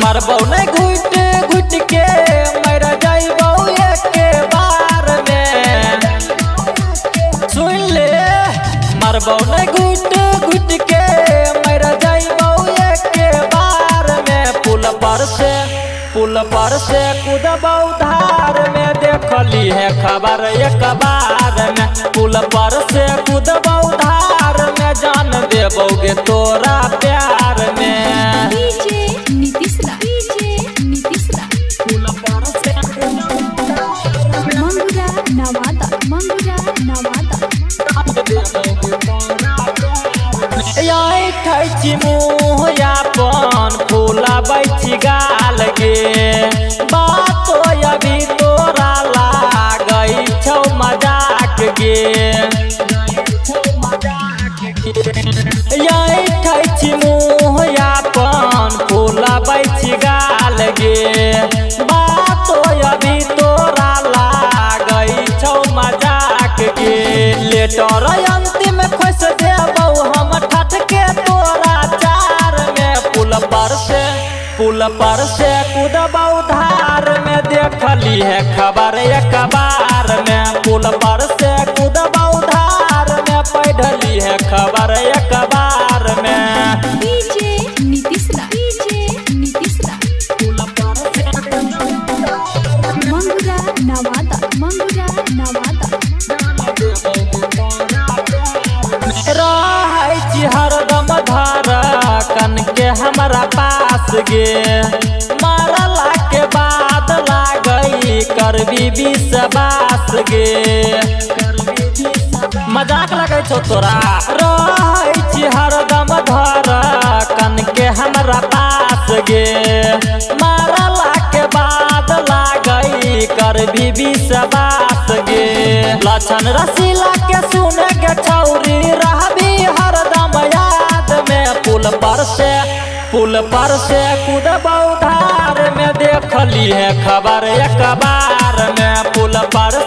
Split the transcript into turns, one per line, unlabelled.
मरबौ नहीं घुट घुट के मर जाइबौ एक बार में। सुन ले मरबौ नहीं घुट घुट के मर जाइबौ एक बार में। पुल पर से कूदबौ धार में देखली है खबर एक बार में। पुल पर से कूदबौ धार में जान देबौगे तोरा प्यार में। मुँहयापन फूला बैठी गाल गे बातो अभी तोरा लागई छौ मजाक गे। मुँहयापन फूला बैठी गाल गे बातो अभी तोरा लागई छौ मजाक गे। लेटर अंतिम खोस देबौ हम ठट के तोरा चार में। पुल पर से कूदबौ धार में देखली है खबर एक बार में। पुल पर से कूदबौ धार में पढ़ली है खबर एक बार में। हरदम धड़कन के हमरा पास गे मरला के बाद लागई करबी विश्वास गे। मजाक लगे छो तोरा रही हरदम धड़कन के हमरा पास गे मरला के बाद लागई करबी विश्वास गे। लक्षण रसीला के सुने के छौरी रहबी हरदम याद में। पुल पर से कूदबौ धार में देखली है खबर एक बार में। पुल पर